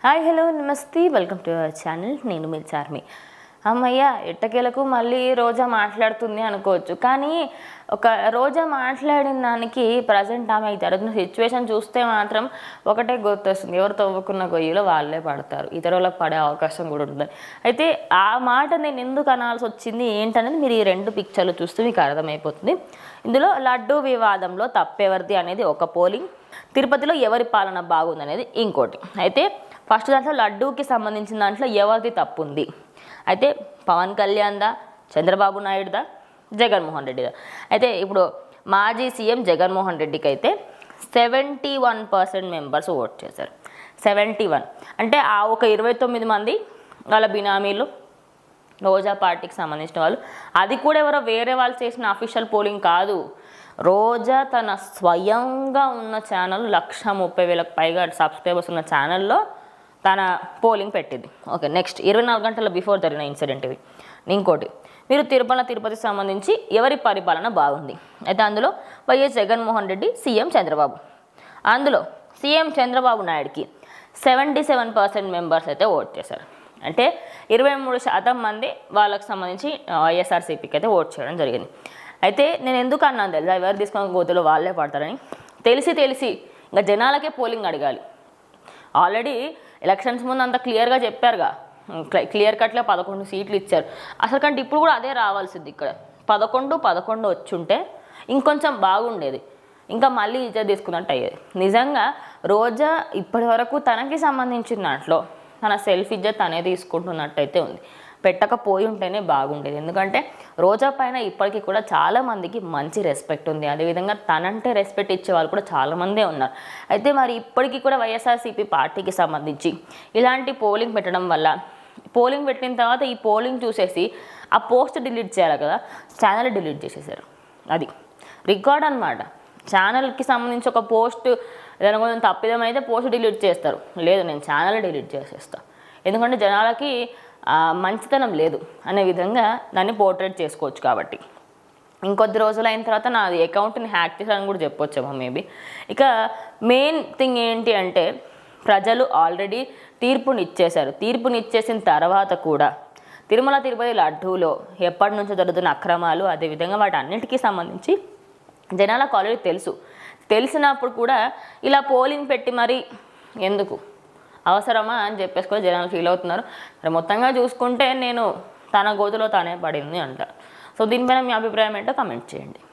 Hi hello నమస్తే welcome to our channel. నేను మీ చార్మి. అమ్మయ్య ఎట్టకేలకు మళ్ళీ రోజా మాట్లాడుతుంది అనుకోవచ్చు, కానీ ఒక రోజా మాట్లాడిన దానికి ప్రజెంట్ ఆమె జరుగుతున్న సిచ్యువేషన్ చూస్తే మాత్రం ఒకటే గుర్తొస్తుంది, ఎవరు తవ్వుకున్న గొయ్యిలో వాళ్ళే పడతారు, ఇతరులకు పడే అవకాశం కూడా ఉంటుంది. అయితే ఆ మాట నేను ఎందుకు అనాల్సి వచ్చింది ఏంటనేది మీరు ఈ రెండు పిక్చర్లు చూస్తే మీకు అర్థమైపోతుంది. ఇందులో లడ్డూ వివాదంలో తప్పెవరిది అనేది ఒక పోలింగ్, తిరుపతిలో ఎవరి పాలన బాగుందనేది ఇంకోటి. అయితే ఫస్ట్ దాంట్లో లడ్డూకి సంబంధించిన దాంట్లో ఎవరిది తప్పు ఉంది, అయితే పవన్ కళ్యాణ్దా, చంద్రబాబు నాయుడుదా, జగన్మోహన్ రెడ్డిదా. అయితే ఇప్పుడు మాజీ సీఎం జగన్మోహన్ రెడ్డికి అయితే 71% మెంబర్స్ ఓట్ చేశారు. 71 అంటే ఆ ఒక 29 మంది వాళ్ళ బినామీలు, రోజా పార్టీకి సంబంధించిన వాళ్ళు. అది కూడా ఎవరో వేరే వాళ్ళు చేసిన అఫీషియల్ పోలింగ్ కాదు, రోజా తన స్వయంగా ఉన్న ఛానల్ 130,000కు పైగా సబ్స్క్రైబర్స్ ఉన్న ఛానల్లో తన పోలింగ్ పెట్టింది. ఓకే, నెక్స్ట్ 24 గంటల బిఫోర్ జరిగిన ఇన్సిడెంట్ ఇది. ఇంకోటి, మీరు తిరుపతికి సంబంధించి ఎవరి పరిపాలన బాగుంది, అయితే అందులో వైఎస్ జగన్మోహన్ రెడ్డి, సీఎం చంద్రబాబు. అందులో సీఎం చంద్రబాబు నాయుడుకి 77% మెంబర్స్ అయితే ఓట్ చేశారు. అంటే 23% మంది వాళ్ళకి సంబంధించి వైఎస్ఆర్సీపీకి అయితే ఓట్ చేయడం జరిగింది. అయితే నేను ఎందుకు అన్నాను తెలుసా, ఎవరు తీసుకొని గోతులో వాళ్ళే పడతారని. తెలిసి ఇంకా జనాలకే పోలింగ్ అడగాలి. ఆల్రెడీ ఎలక్షన్స్ ముందు అంత క్లియర్గా చెప్పారుగా, క్లియర్ కట్గా 11 సీట్లు ఇచ్చారు. అసలు కంటే ఇప్పుడు కూడా అదే రావాల్సింది. ఇక్కడ 11 వచ్చుంటే ఇంకొంచెం బాగుండేది, ఇంకా మళ్ళీ ఇజ్జత్ తీసుకున్నట్టు అయ్యేది. నిజంగా రోజా ఇప్పటి వరకు తనకి సంబంధించిన దాంట్లో తన సెల్ఫ్ ఇజ్జత్ అనేది తీసుకుంటున్నట్టయితే ఉంది. పెట్టకపోయి ఉంటేనే బాగుండేది. ఎందుకంటే రోజా పైన ఇప్పటికీ కూడా చాలామందికి మంచి రెస్పెక్ట్ ఉంది. అదేవిధంగా తనంటే రెస్పెక్ట్ ఇచ్చే వాళ్ళు కూడా చాలామందే ఉన్నారు. అయితే మరి ఇప్పటికీ కూడా వైఎస్ఆర్సీపీ పార్టీకి సంబంధించి ఇలాంటి పోలింగ్ పెట్టడం వల్ల, పోలింగ్ పెట్టిన తర్వాత ఈ పోలింగ్ చూసేసి ఆ పోస్ట్ డిలీట్ చేయాలి కదా, ఛానల్ డిలీట్ చేసేసారు. అది రికార్డ్ అనమాట. ఛానల్కి సంబంధించి ఒక పోస్ట్ ఏదైనా కొంచెం తప్పిదం అయితే పోస్ట్ డిలీట్ చేస్తారు. లేదు, నేను ఛానల్ డిలీట్ చేసేస్తాను, ఎందుకంటే జనాలకి మంచితనం లేదు అనే విధంగా దాన్ని పోర్ట్రేట్ చేసుకోవచ్చు. కాబట్టి ఇంకొద్ది రోజులు అయిన తర్వాత నాది అకౌంట్ని హ్యాక్ చేశారని కూడా చెప్పొచ్చేమో మేబీ. ఇక మెయిన్ థింగ్ ఏంటి అంటే, ప్రజలు ఆల్రెడీ తీర్పునిచ్చేశారు. తీర్పునిచ్చేసిన తర్వాత కూడా తిరుమల తిరుపతి లడ్డూలో ఎప్పటి నుంచో జరుగుతున్న అక్రమాలు, అదేవిధంగా వాటి అన్నిటికీ సంబంధించి జనాలకు ఆల్రెడీ తెలిసినప్పుడు కూడా ఇలా పోలింగ్ పెట్టి మరి ఎందుకు అవసరమా అని చెప్పేసుకొని జనాలు ఫీల్ అవుతున్నారు. మరి మొత్తంగా చూసుకుంటే నేను తన గోతులో తానే పడింది అంట. సో దీనిపైన మీ అభిప్రాయం ఏంటో కమెంట్ చేయండి.